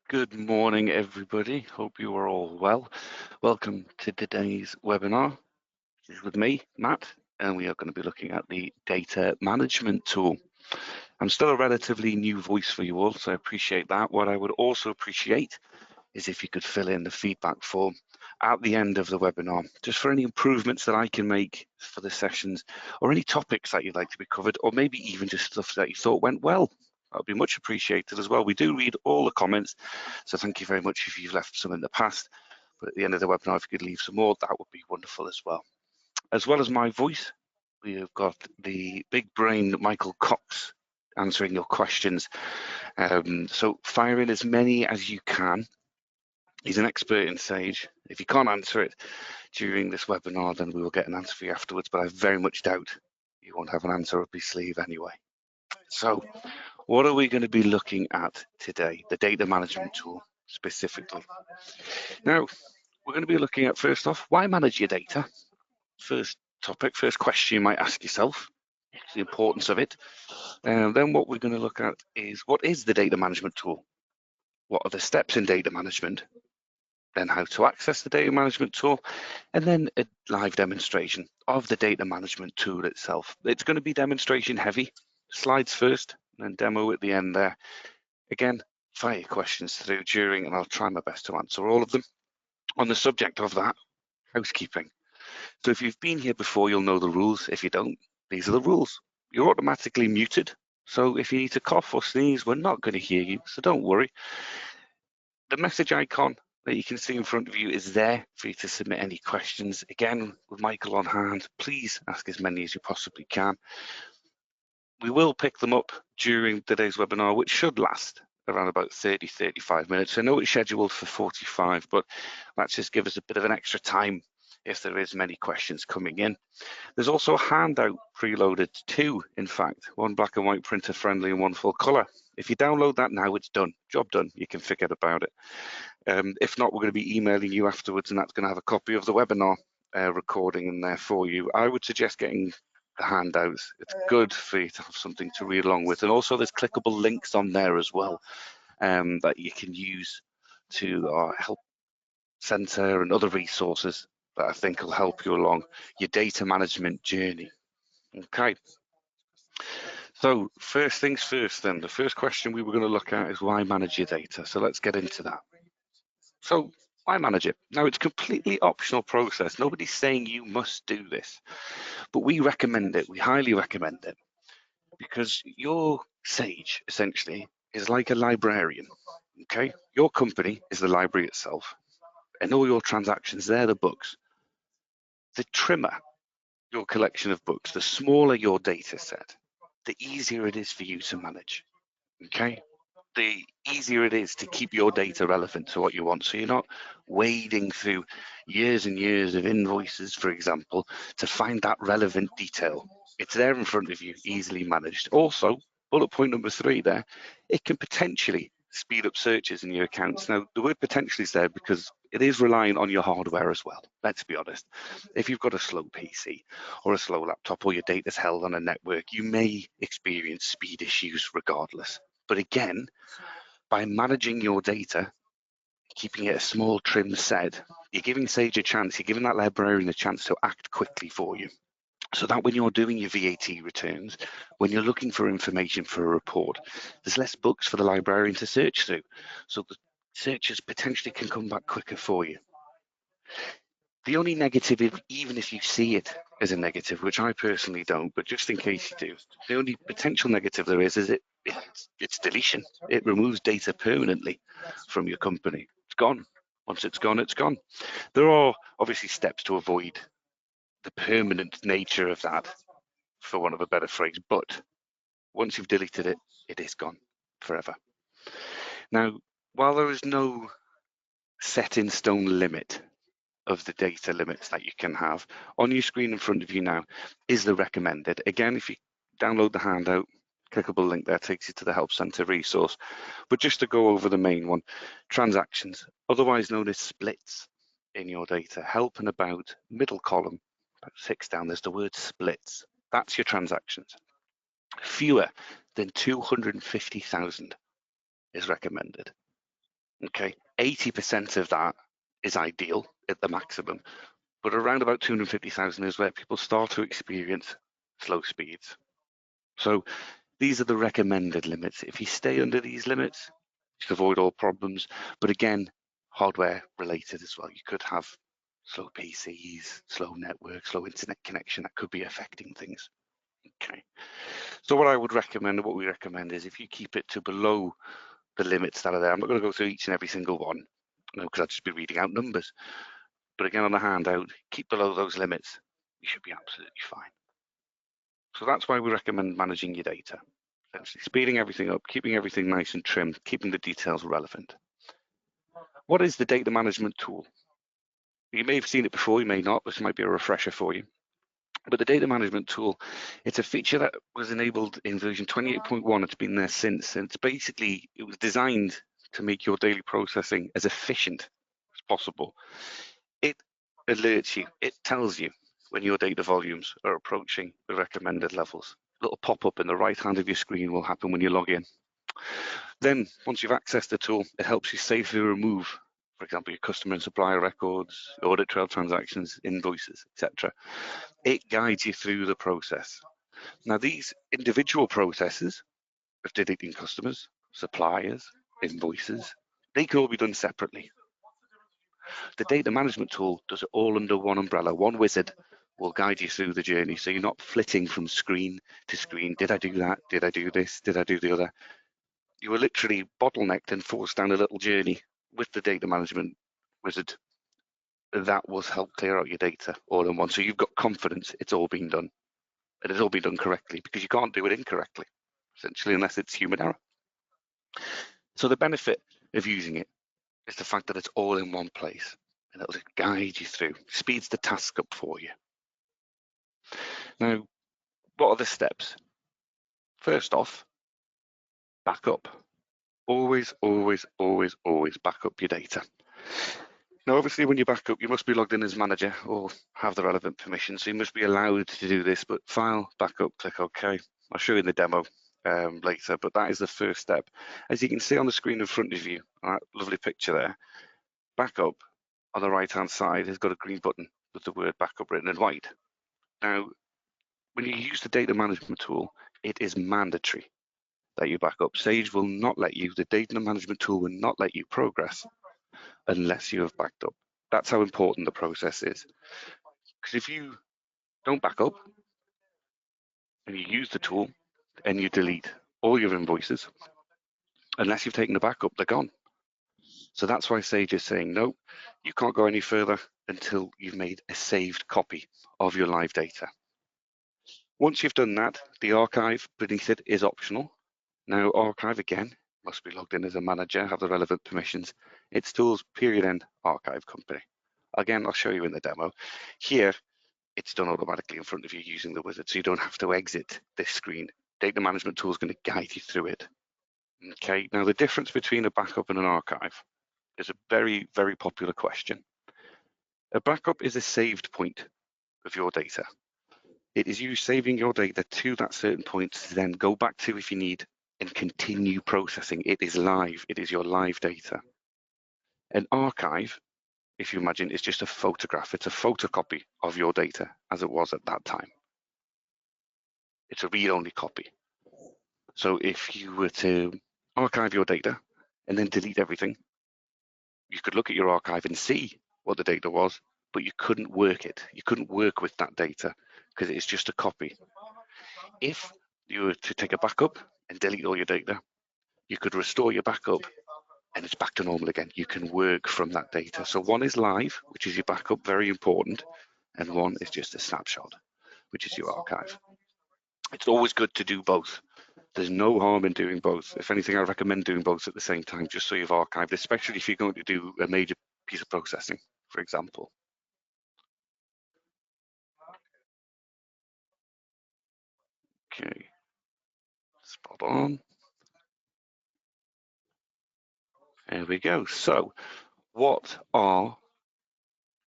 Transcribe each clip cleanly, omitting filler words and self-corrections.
Good morning, everybody. Hope you are all well. Welcome to today's webinar. This is with me, Matt, and we are going to be looking at the data management tool. I'm still a relatively new voice for you all, so I appreciate that. What I would also appreciate is if you could fill in the feedback form at the end of the webinar, just for any improvements that I can make for the sessions, or any topics that you'd like to be covered, or maybe even just stuff that you thought went well. That would be much appreciated as well. We do read all the comments, so thank you very much if you've left some in the past. But at the end of the webinar, if you could leave some more, that would be wonderful as well. As well as my voice, we have got the big brain Michael Cox answering your questions. So fire in as many as you can. He's an expert in Sage. If you can't answer it during this webinar, then we will get an answer for you afterwards, but I very much doubt you won't have an answer up his sleeve anyway. So what are we going to be looking at today? The data management tool specifically. Now, we're going to be looking at, first off, why manage your data? First topic, first question you might ask yourself, the importance of it. And then what we're going to look at is, what is the data management tool? What are the steps in data management? Then how to access the data management tool, and then a live demonstration of the data management tool itself. It's going to be demonstration heavy, slides first, and then demo at the end there. Again, fire your questions through during, and I'll try my best to answer all of them. On the subject of that, housekeeping. So if you've been here before, you'll know the rules. If you don't, these are the rules. You're automatically muted. So if you need to cough or sneeze, we're not going to hear you, so don't worry. The message icon that you can see in front of you is there for you to submit any questions. Again, with Michael on hand, please ask as many as you possibly can. We will pick them up during today's webinar, which should last around about 30-35 minutes. I know it's scheduled for 45, but let's just give us a bit of an extra time if there is many questions coming in. There's also a handout preloaded, two, in fact, one black and white printer friendly and one full color. If you download that now, it's done, job done, you can forget about it. If not, we're going to be emailing you afterwards, and that's going to have a copy of the webinar recording in there for you. I would suggest getting the handouts. It's good for you to have something to read along with, and also there's clickable links on there as well that you can use to our help center and other resources that I think will help you along your data management journey. Okay. So first things first then, the first question we were going to look at is why manage your data? So let's get into that. So why manage it? Now, it's a completely optional process. Nobody's saying you must do this, but we recommend it. We highly recommend it because your Sage essentially is like a librarian, okay? Your company is the library itself, and all your transactions, they're the books. The trimmer your collection of books, the smaller your data set, the easier it is for you to manage, okay? The easier it is to keep your data relevant to what you want. So you're not wading through years and years of invoices, for example, to find that relevant detail. It's there in front of you, easily managed. Also, bullet point number 3 there, it can potentially speed up searches in your accounts. Now, the word potentially is there because it is relying on your hardware as well. Let's be honest. If you've got a slow PC or a slow laptop or your data's held on a network, you may experience speed issues regardless. But again, by managing your data, keeping it a small trim set, you're giving Sage a chance, you're giving that librarian a chance to act quickly for you. So that when you're doing your VAT returns, when you're looking for information for a report, there's less books for the librarian to search through. So the searches potentially can come back quicker for you. The only negative, even if you see it as a negative, which I personally don't, but just in case you do, the only potential negative there is it's deletion. It removes data permanently from your company. It's gone. Once it's gone, it's gone. There are obviously steps to avoid the permanent nature of that, for want of a better phrase, but once you've deleted it, it is gone forever. Now, while there is no set in stone limit of the data limits that you can have, on your screen in front of you now is the recommended. Again, if you download the handout, clickable link there takes you to the Help Center resource. But just to go over the main one, transactions, otherwise known as splits in your data, help and about, middle column, about 6 down, there's the word splits. That's your transactions. Fewer than 250,000 is recommended. Okay, 80% of that is ideal at the maximum, but around about 250,000 is where people start to experience slow speeds. So these are the recommended limits. If you stay under these limits, you can avoid all problems. But again, hardware related as well. You could have slow PCs, slow network, slow internet connection that could be affecting things. Okay. So what I would recommend, and what we recommend, is if you keep it to below the limits that are there. I'm not going to go through each and every single one, because I'd just be reading out numbers. But again, on the handout, keep below those limits. You should be absolutely fine. So that's why we recommend managing your data. Essentially speeding everything up, keeping everything nice and trimmed, keeping the details relevant. What is the data management tool? You may have seen it before, you may not. This might be a refresher for you. But the data management tool, it's a feature that was enabled in version 28.1. It's been there since, and it was designed to make your daily processing as efficient as possible. It alerts you, it tells you when your data volumes are approaching the recommended levels. A little pop-up in the right hand of your screen will happen when you log in. Then, once you've accessed the tool, it helps you safely remove, for example, your customer and supplier records, audit trail transactions, invoices, etc. It guides you through the process. Now, these individual processes of deleting customers, suppliers, invoices, they can all be done separately. The data management tool does it all under one umbrella. One wizard will guide you through the journey, so you're not flitting from screen to screen. Did I do that? Did I do this? Did I do the other? You were literally bottlenecked and forced down a little journey with the data management wizard. That will help clear out your data all in one. So you've got confidence it's all been done. And it's all been done correctly, because you can't do it incorrectly, essentially, unless it's human error. So the benefit of using it is the fact that it's all in one place, and it'll just guide you through, speeds the task up for you. Now, what are the steps? First off, backup. Always, always, always, always back up your data. Now, obviously, when you back up, you must be logged in as manager or have the relevant permission, so you must be allowed to do this. But file, backup, click OK. I'll show you in the demo later, but that is the first step. As you can see on the screen in front of you, that lovely picture there, backup on the right-hand side has got a green button with the word backup written in white. Now, when you use the data management tool, it is mandatory that you back up. Sage will not let you, the data management tool will not let you progress unless you have backed up. That's how important the process is. Because if you don't back up and you use the tool and you delete all your invoices, unless you've taken a backup, they're gone. So that's why Sage is saying, no, you can't go any further until you've made a saved copy of your live data. Once you've done that, the archive beneath it is optional. Now, archive, again, must be logged in as a manager, have the relevant permissions. It's Tools period end archive company. Again, I'll show you in the demo. Here, it's done automatically in front of you using the wizard, so you don't have to exit this screen. Data management tool is going to guide you through it. Okay, now the difference between a backup and an archive is a very, very popular question. A backup is a saved point of your data. It is you saving your data to that certain point to then go back to if you need and continue processing. It is live, it is your live data. An archive, if you imagine, is just a photograph. It's a photocopy of your data as it was at that time. It's a read-only copy. So if you were to archive your data and then delete everything, you could look at your archive and see what the data was, but you couldn't work it. You couldn't work with that data because it's just a copy. If you were to take a backup and delete all your data, you could restore your backup and it's back to normal again. You can work from that data. So one is live, which is your backup, very important, and one is just a snapshot, which is your archive. It's always good to do both. There's no harm in doing both. If anything, I recommend doing both at the same time, just so you've archived, especially if you're going to do a major piece of processing, for example. Okay, spot on. There we go. So what are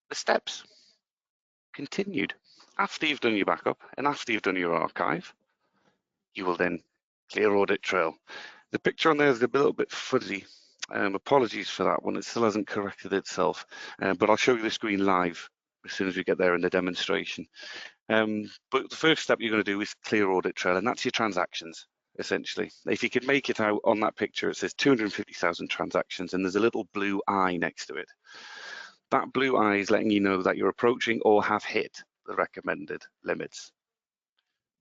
the steps? Continued. After you've done your backup and after you've done your archive, you will then clear audit trail. The picture on there is a little bit fuzzy. Apologies for that one, it still hasn't corrected itself, but I'll show you the screen live as soon as we get there in the demonstration. But the first step you're going to do is clear audit trail, and that's your transactions, essentially. If you can make it out on that picture, it says 250,000 transactions, and there's a little blue eye next to it. That blue eye is letting you know that you're approaching or have hit the recommended limits.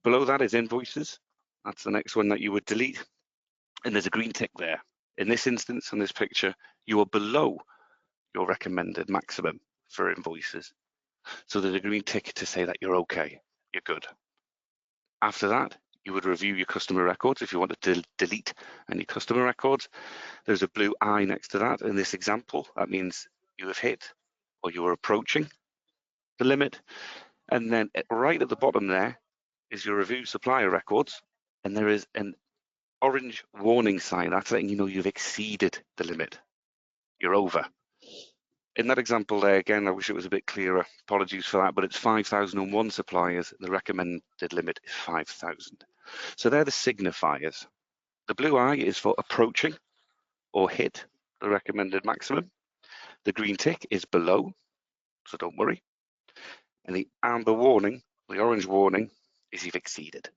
Below that is invoices. That's the next one that you would delete, and there's a green tick there. In this instance, on this picture, you are below your recommended maximum for invoices. So there's a green tick to say that you're okay, you're good. After that, you would review your customer records. If you want to delete any customer records, there's a blue eye next to that. In this example, that means you have hit or you are approaching the limit. And then right at the bottom there is your review supplier records, and there is an orange warning sign. That's letting you know you've exceeded the limit. You're over. In that example there, again, I wish it was a bit clearer. Apologies for that, but it's 5,001 suppliers. The recommended limit is 5,000. So they're the signifiers. The blue eye is for approaching or hit the recommended maximum. The green tick is below, so don't worry. And the amber warning, the orange warning, is you've exceeded.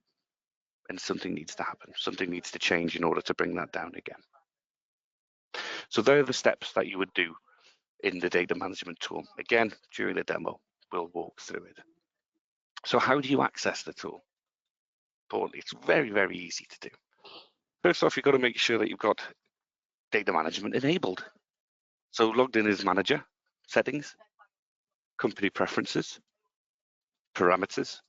And something needs to happen. Something needs to change in order to bring that down again. So they're the steps that you would do in the data management tool. Again, during the demo, we'll walk through it. So how do you access the tool? Importantly, it's very, very easy to do. First off, you've got to make sure that you've got data management enabled. So logged in as manager, settings, company preferences, parameters,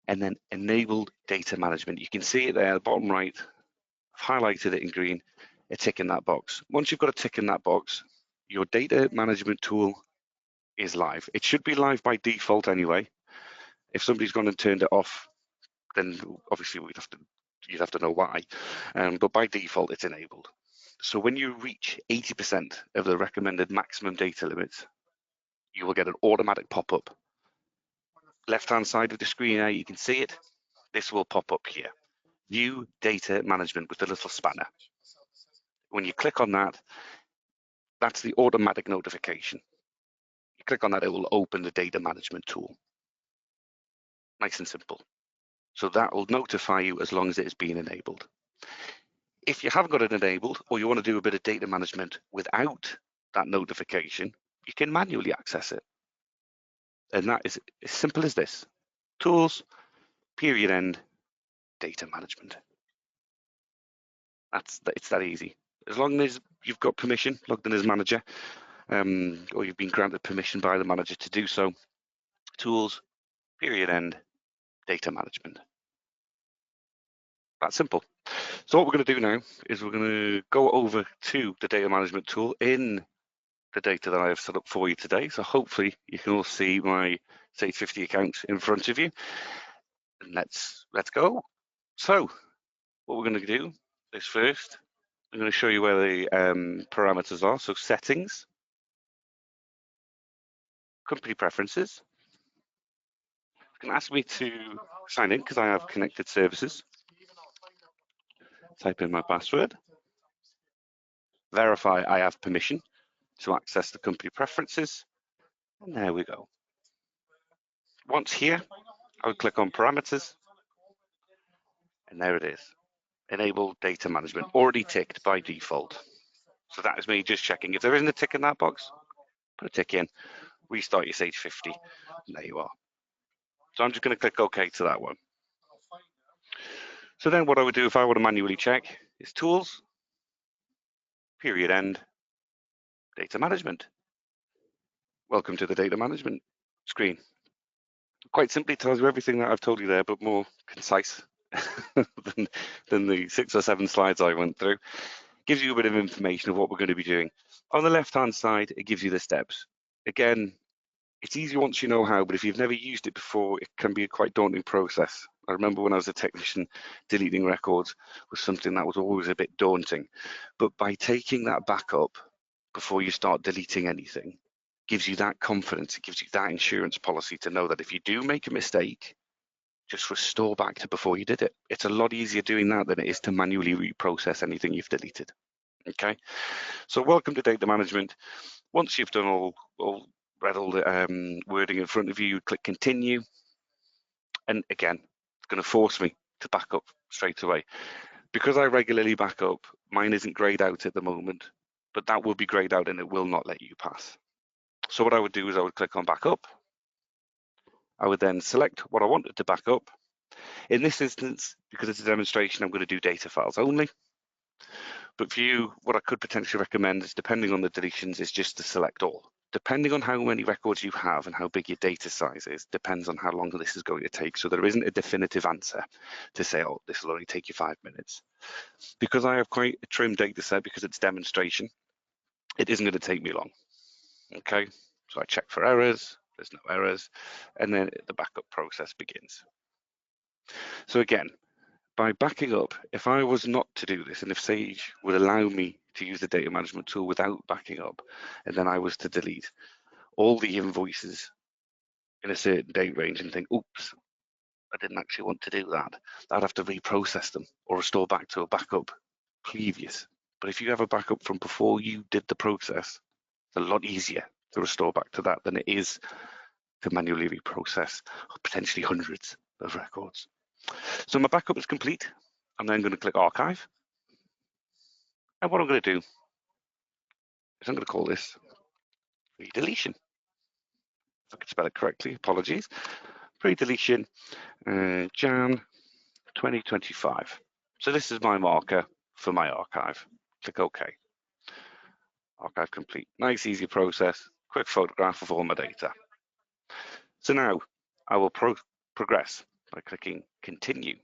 and then enabled data management. You can see it there, bottom right. I've highlighted it in green, a tick in that box. Once you've got a tick in that box, your data management tool is live. It should be live by default anyway. If somebody's gone and turned it off, then obviously you'd have to know why. But by default, it's enabled. So when you reach 80% of the recommended maximum data limits, you will get an automatic pop-up. Left-hand side of the screen there, you can see it. This will pop up here. View data management with the little spanner. When you click on that, that's the automatic notification. You click on that, it will open the data management tool. Nice and simple. So that will notify you as long as it is being enabled. If you haven't got it enabled, or you want to do a bit of data management without that notification, you can manually access it. And that is as simple as this. Tools, period end, data management. It's that easy. As long as you've got permission, logged in as manager, or you've been granted permission by the manager to do so, tools, period end, data management. That's simple. So what we're going to do now is we're going to go over to the data management tool in the data that I have set up for you today. So hopefully you can all see my Sage 50 account in front of you. And let's go. So what we're going to do is first, I'm going to show you where the parameters are. So settings, company preferences. It's going to ask me to sign in because I have connected services. Type in my password. Verify I have permission to access the company preferences. And there we go. Once here, I would click on parameters. And there it is. Enable data management, already ticked by default. So that is me just checking. If there isn't a tick in that box, put a tick in, restart your Sage 50, and there you are. So I'm just going to click OK to that one. So then what I would do if I want to manually check is tools, period end, data management. Welcome to the data management screen. Quite simply tells you everything that I've told you there, but more concise than the 6 or 7 slides I went through. Gives you a bit of information of what we're going to be doing. On the left-hand side, it gives you the steps. Again, it's easy once you know how, but if you've never used it before, it can be a quite daunting process. I remember when I was a technician, deleting records was something that was always a bit daunting. But by taking that backup before you start deleting anything, gives you that confidence, it gives you that insurance policy to know that if you do make a mistake, just restore back to before you did it. It's a lot easier doing that than it is to manually reprocess anything you've deleted. Okay, so welcome to data management. Once you've done all read all the wording in front of you, click continue. And again, it's going to force me to back up straight away. Because I regularly back up, mine isn't grayed out at the moment, but that will be grayed out and it will not let you pass. So what I would do is I would click on back up. I would then select what I wanted to back up. In this instance, because it's a demonstration, I'm going to do data files only. But for you, what I could potentially recommend is, depending on the deletions, is just to select all. Depending on how many records you have and how big your data size is, depends on how long this is going to take. So there isn't a definitive answer to say, oh, this will only take you 5 minutes. Because I have quite a trim data set, because it's demonstration, it isn't going to take me long. Okay, so I check for errors, there's no errors, and then the backup process begins. So again, by backing up, if I was not to do this, and if Sage would allow me to use the data management tool without backing up, and then I was to delete all the invoices in a certain date range and think, oops, I didn't actually want to do that, I'd have to reprocess them or restore back to a backup previous. But if you have a backup from before you did the process, it's a lot easier to restore back to that than it is to manually reprocess potentially hundreds of records. So my backup is complete. I'm then going to click archive. And what I'm going to do is I'm going to call this pre-deletion. If I can spell it correctly, apologies. Pre-deletion Jan 2025. So this is my marker for my archive. Click OK. Archive complete. Nice, easy process. Quick photograph of all my data. So now I will progress by clicking continue.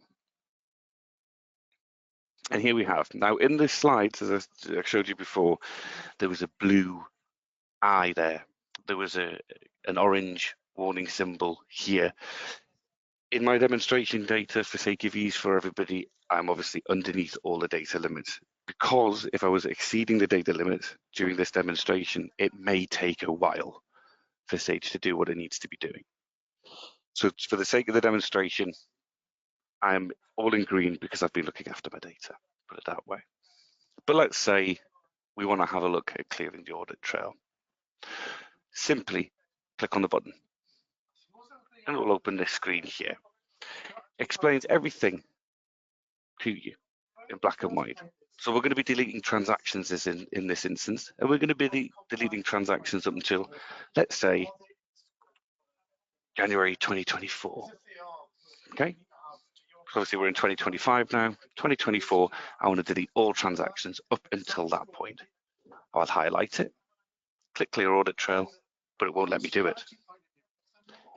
And here we have. Now in this slide, as I showed you before, there was a blue eye there. There was an orange warning symbol here. In my demonstration data, for sake of ease for everybody, I'm obviously underneath all the data limits, because if I was exceeding the data limits during this demonstration, it may take a while for Sage to do what it needs to be doing. So for the sake of the demonstration, I'm all in green because I've been looking after my data, put it that way. But let's say we want to have a look at clearing the audit trail. Simply click on the button and it will open this screen here. Explains everything to you in black and white. So we're going to be deleting transactions in this instance, and we're going to be deleting transactions up until, let's say, January 2024. Okay, so obviously we're in 2025 now. 2024, I want to delete all transactions up until that point. I'll highlight it, click clear audit trail, but it won't let me do it.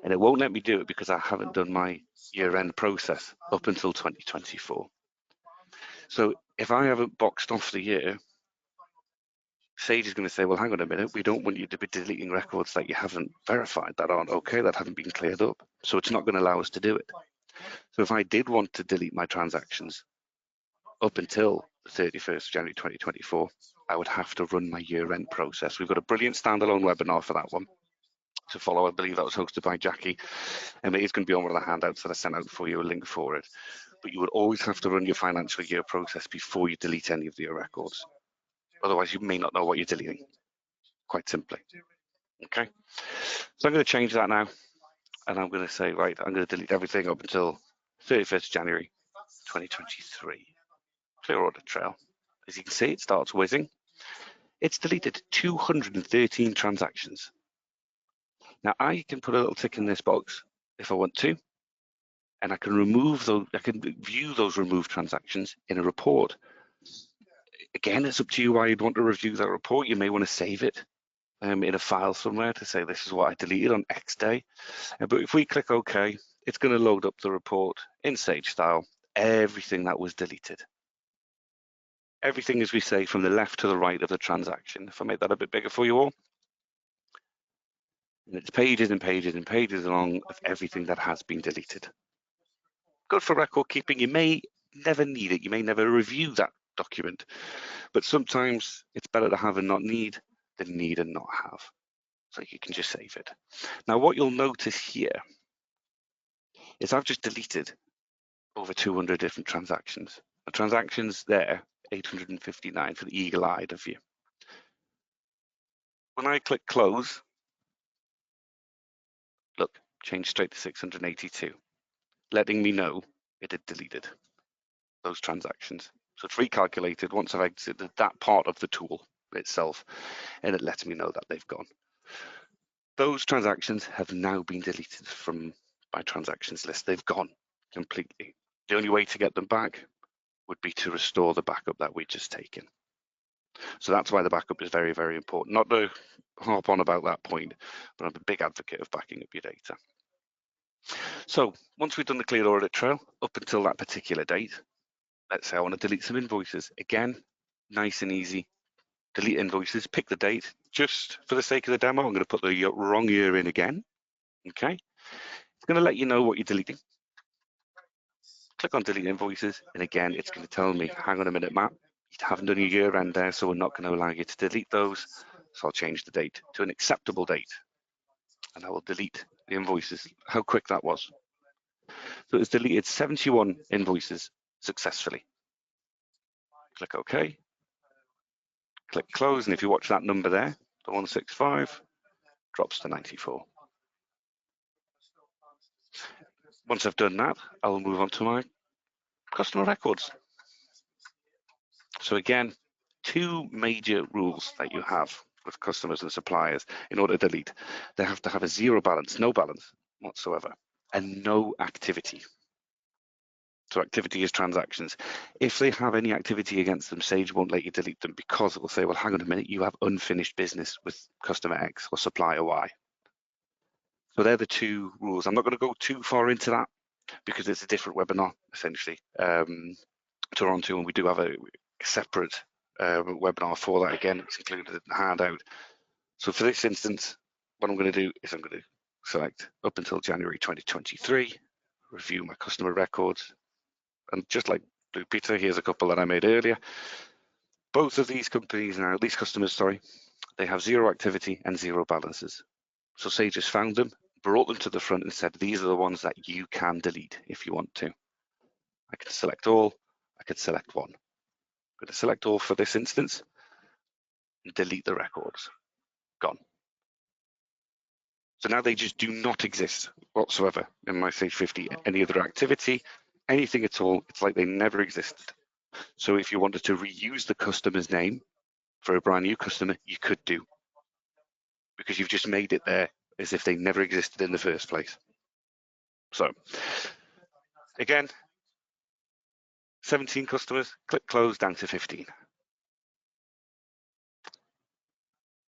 And it won't let me do it because I haven't done my year-end process up until 2024. So if I haven't boxed off the year, Sage is going to say, well, hang on a minute, we don't want you to be deleting records that you haven't verified, that aren't okay, that haven't been cleared up. So it's not going to allow us to do it. So if I did want to delete my transactions up until the 31st of January 2024, I would have to run my year-end process. We've got a brilliant standalone webinar for that one to follow. I believe that was hosted by Jackie, and it is going to be on one of the handouts that I sent out for you, a link for it. But you would always have to run your financial year process before you delete any of your records. Otherwise, you may not know what you're deleting, quite simply. Okay, so I'm going to change that now, and I'm going to say, right, I'm going to delete everything up until 31st January 2023. Clear audit trail. As you can see, it starts whizzing. It's deleted 213 transactions. Now I can put a little tick in this box if I want to, and I can remove those. I can view those removed transactions in a report. Again, it's up to you why you'd want to review that report. You may want to save it in a file somewhere to say this is what I deleted on X day. But if we click OK, it's going to load up the report in Sage style, everything that was deleted. Everything, as we say, from the left to the right of the transaction. If I make that a bit bigger for you all. And it's pages and pages and pages long of everything that has been deleted. Good for record keeping. You may never need it. You may never review that document. But sometimes it's better to have and not need than need and not have. So you can just save it. Now, what you'll notice here is I've just deleted over 200 different transactions. The transactions there 859 for the eagle-eyed of you. When I click close, look, change straight to 682, letting me know it had deleted those transactions. So it's recalculated once I've exited that part of the tool itself, and it lets me know that they've gone. Those transactions have now been deleted from my transactions list. They've gone completely. The only way to get them back would be to restore the backup that we just taken. So that's why the backup is very, very important. Not to harp on about that point, but I'm a big advocate of backing up your data. So once we've done the clear audit trail up until that particular date, let's say I want to delete some invoices. Again, nice and easy. Delete invoices, pick the date. Just for the sake of the demo, I'm going to put the wrong year in again. Okay. It's going to let you know what you're deleting. Click on delete invoices, and again, it's going to tell me, hang on a minute, Matt, you haven't done your year end there, so we're not going to allow you to delete those. So I'll change the date to an acceptable date, and I will delete the invoices. How quick that was. So it's deleted 71 invoices successfully. Click OK. Click close, and if you watch that number there, the 165 drops to 94. Once I've done that, I'll move on to my customer records. So again, two major rules that you have with customers and suppliers in order to delete. They have to have a zero balance, no balance whatsoever, and no activity. So activity is transactions. If they have any activity against them, Sage won't let you delete them because it will say, well, hang on a minute, you have unfinished business with customer X or supplier Y. So they're the two rules. I'm not going to go too far into that because it's a different webinar, essentially, to run to, and we do have a separate webinar for that. Again, it's included in the handout. So for this instance, what I'm going to do is I'm going to select up until January 2023, review my customer records, and just like Blue Peter, here's a couple that I made earlier. Both of these companies now, these customers, sorry, they have zero activity and zero balances. So Sage has found them, brought them to the front and said, these are the ones that you can delete if you want to. I can select all, I can select one. I'm going to select all for this instance and delete the records. Gone. So now they just do not exist whatsoever in my Sage 50. Any other activity, anything at all, it's like they never existed. So if you wanted to reuse the customer's name for a brand new customer, you could do, because you've just made it there as if they never existed in the first place. So again, 17 customers, click close, down to 15.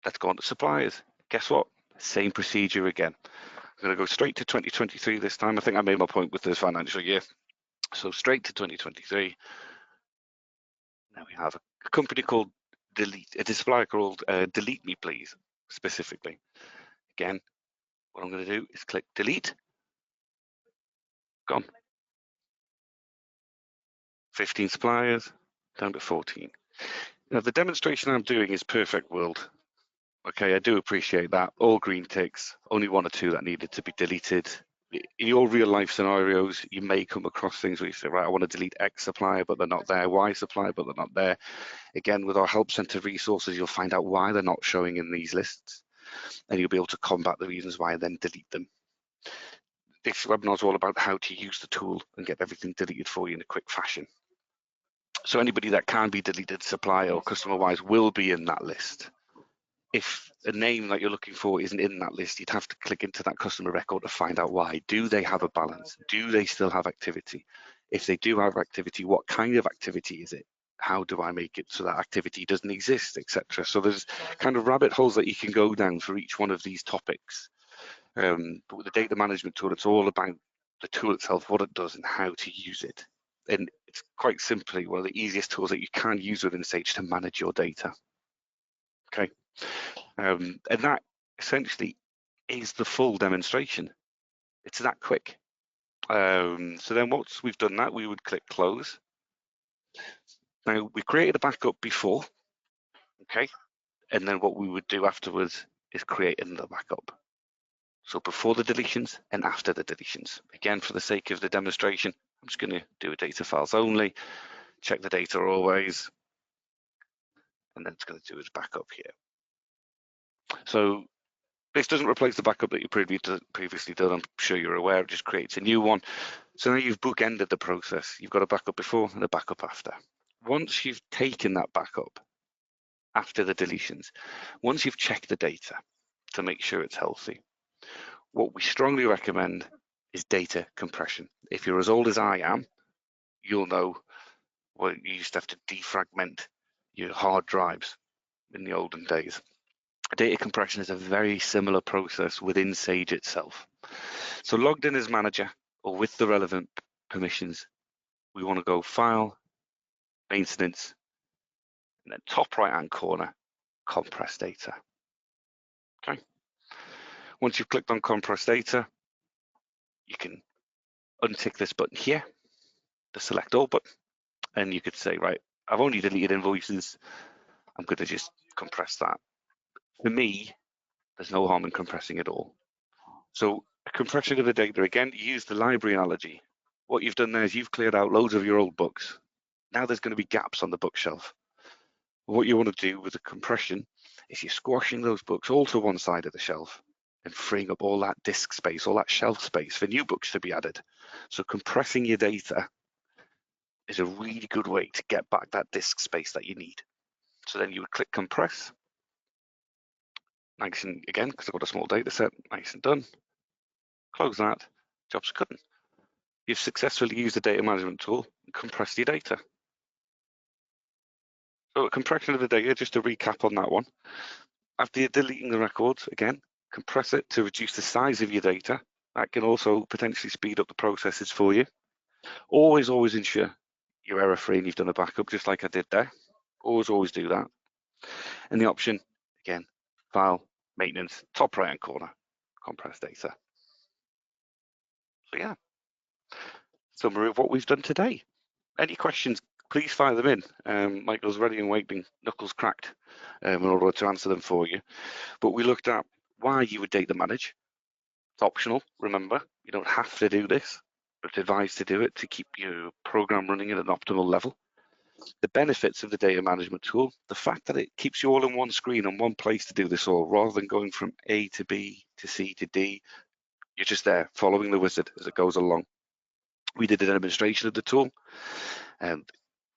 Let's go on to suppliers. Guess what? Same procedure again. I'm going to go straight to 2023 this time. I think I made my point with this financial year. So straight to 2023. Now we have a company called Delete, a supplier called Delete Me Please, specifically. Again, what I'm going to do is click delete. Gone. 15 suppliers, down to 14. Now the demonstration I'm doing is perfect world. Okay, I do appreciate that. All green ticks, only one or two that needed to be deleted. In your real life scenarios, you may come across things where you say, right, I want to delete X supplier, but they're not there, Y supplier, but they're not there. Again, with our Help Center resources, you'll find out why they're not showing in these lists, and you'll be able to combat the reasons why and then delete them. This webinar is all about how to use the tool and get everything deleted for you in a quick fashion. So anybody that can be deleted, supplier or customer-wise, will be in that list. If a name that you're looking for isn't in that list, you'd have to click into that customer record to find out why. Do they have a balance? Do they still have activity? If they do have activity, what kind of activity is it? How do I make it so that activity doesn't exist, etc. So there's kind of rabbit holes that you can go down for each one of these topics. But with the data management tool, it's all about the tool itself, what it does and how to use it. And it's quite simply one of the easiest tools that you can use within Sage to manage your data. Okay. And that essentially is the full demonstration. It's that quick. So then once we've done that, we would click close. Now we created a backup before, okay? And then what we would do afterwards is create another backup. So before the deletions and after the deletions. Again, for the sake of the demonstration, I'm just going to do a data files only, check the data always, and then it's going to do its backup here. So this doesn't replace the backup that you previously done. I'm sure you're aware. It just creates a new one. So now you've bookended the process. You've got a backup before and a backup after. Once you've taken that backup after the deletions, once you've checked the data to make sure it's healthy, what we strongly recommend is data compression. If you're as old as I am, you'll know well, you used to have to defragment your hard drives in the olden days. Data compression is a very similar process within Sage itself. So logged in as manager or with the relevant permissions, we want to go File, Maintenance, and then top right-hand corner, Compress Data. Okay. Once you've clicked on Compress Data, you can untick this button here, the Select All button, and you could say, right, I've only deleted invoices. I'm going to just compress that. For me, there's no harm in compressing it all. So a compression of the data, again, use the library analogy. What you've done there is you've cleared out loads of your old books. Now there's going to be gaps on the bookshelf. What you want to do with the compression is you're squashing those books all to one side of the shelf and freeing up all that disk space, all that shelf space for new books to be added. So compressing your data is a really good way to get back that disk space that you need. So then you would click compress. Nice and again, because I've got a small data set, nice and done. Close that, job's good. You've successfully used the data management tool and compressed your data. So a compression of the data, just to recap on that one. After you're deleting the records, again, compress it to reduce the size of your data. That can also potentially speed up the processes for you. Always ensure you're error-free and you've done a backup, just like I did there. Always do that. And the option, again, File, Maintenance, top right-hand corner, Compress Data. So yeah, summary of what we've done today. Any questions, please fire them in. Michael's ready and waiting, knuckles cracked, in order to answer them for you. But we looked at why you would data manage. It's optional, remember, you don't have to do this, but it's advised to do it to keep your program running at an optimal level. The benefits of the data management tool, the fact that it keeps you all in one screen on one place to do this all, rather than going from A to B to C to D, you're just there following the wizard as it goes along. We did a demonstration of the tool, and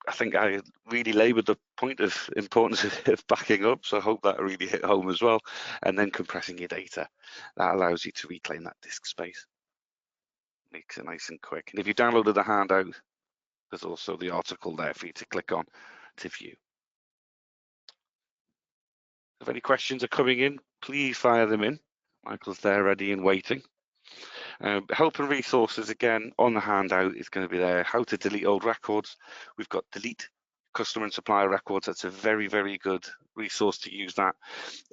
I think I really laboured the point of importance of backing up, so I hope that really hit home as well. And then compressing your data, that allows you to reclaim that disk space. Makes it nice and quick. And if you downloaded the handout, there's also the article there for you to click on to view. If any questions are coming in, please fire them in. Michael's there ready and waiting. Help and resources, again, on the handout is going to be there. How to delete old records. We've got delete customer and supplier records. That's a very good resource to use that.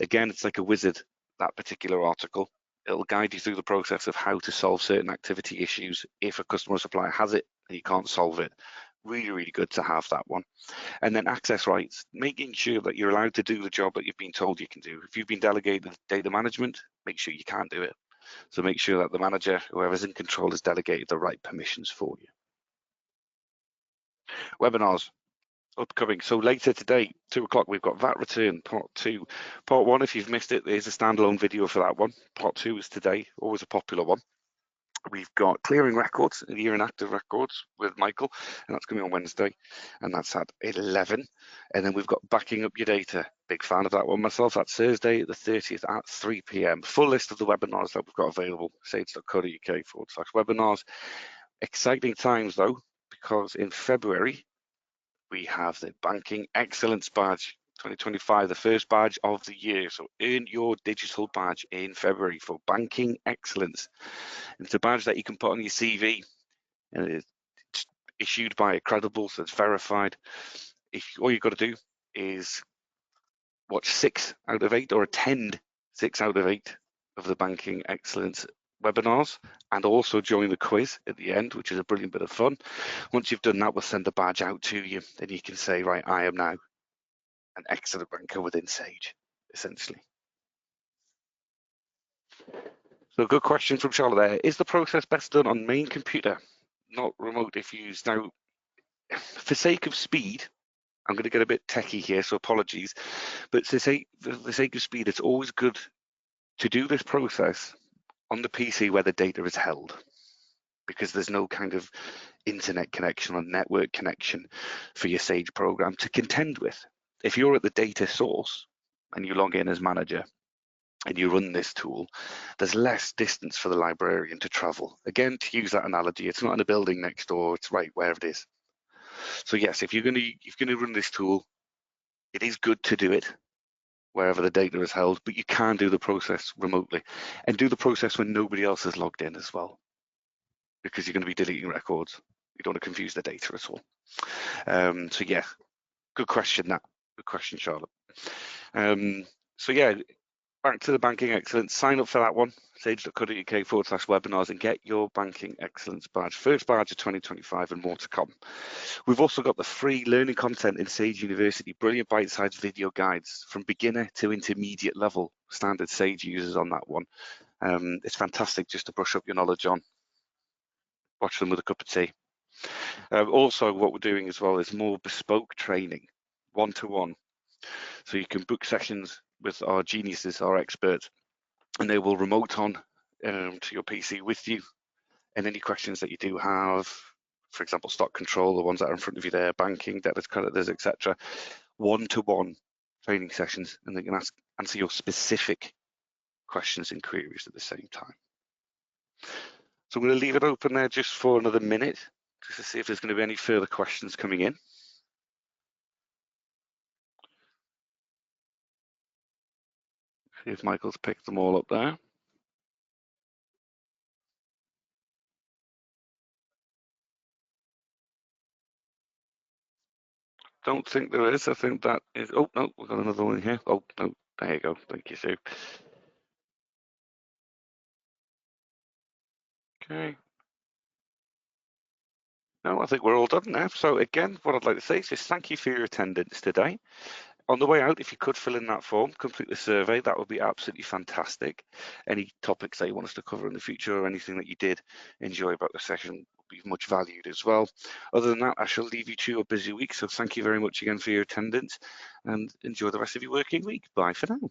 Again, it's like a wizard, that particular article. It'll guide you through the process of how to solve certain activity issues if a customer or supplier has it and you can't solve it. Really good to have that one. And then access rights, making sure that you're allowed to do the job that you've been told you can do. If you've been delegated data management, make sure you can do it. So make sure that the manager, whoever's in control, has delegated the right permissions for you. Webinars upcoming. So later today, 2 o'clock, we've got VAT return part 2. Part 1, if you've missed it, there's a standalone video for that one. Part 2 is today, always a popular one. We've got clearing records, year in active records with Michael, and that's coming on Wednesday, and that's at 11. And then we've got backing up your data. Big fan of that one myself. That's Thursday, the 30th at 3 p.m. Full list of the webinars that we've got available, sage.co.uk/webinars. Exciting times though, because in February, we have the Banking Excellence Badge 2025, the first badge of the year. So earn your digital badge in February for Banking Excellence. And it's a badge that you can put on your CV, and it's issued by a credible, so it's verified. All you've got to do is watch 6 out of 8 or attend 6 out of 8 of the Banking Excellence webinars, and also join the quiz at the end, which is a brilliant bit of fun. Once you've done that, we'll send a badge out to you, and you can say, right, I am now an excellent banker within Sage, essentially. So good question from Charlotte there. Is the process best done on main computer, not remote if used? Now, for sake of speed, I'm going to get a bit techie here, so apologies. But for the sake of speed, it's always good to do this process on the PC where the data is held, because there's no kind of internet connection or network connection for your Sage program to contend with. If you're at the data source and you log in as manager and you run this tool, there's less distance for the librarian to travel. Again, to use that analogy, it's not in a building next door, it's right where it is. So yes, if you're going to run this tool, it is good to do it wherever the data is held, but you can do the process remotely and do the process when nobody else is logged in as well, because you're going to be deleting records. You don't want to confuse the data at all. So yeah, good question, that. Good question, Charlotte. So yeah, back to the Banking Excellence. Sign up for that one, sage.co.uk/webinars, and get your Banking Excellence badge. First badge of 2025 and more to come. We've also got the free learning content in Sage University, brilliant bite-sized video guides from beginner to intermediate level standard Sage users on that one. It's fantastic just to brush up your knowledge on. Watch them with a cup of tea. Also, what we're doing as well is more bespoke training, one-to-one. So you can book sessions with our geniuses, our experts, and they will remote on to your PC with you. And any questions that you do have, for example, stock control, the ones that are in front of you there, banking, debtors, creditors, etc., one-to-one training sessions, and they can answer your specific questions and queries at the same time. So I'm going to leave it open there just for another minute, just to see if there's going to be any further questions coming in. See if Michael's picked them all up there. Don't think there is. I think that is. Oh no, we've got another one here. Oh no, there you go. Thank you, Sue. Okay. No, I think we're all done now. So again, what I'd like to say is just thank you for your attendance today. On the way out, if you could fill in that form, complete the survey, that would be absolutely fantastic. Any topics that you want us to cover in the future or anything that you did enjoy about the session would be much valued as well. Other than that, I shall leave you to a busy week. So thank you very much again for your attendance and enjoy the rest of your working week. Bye for now.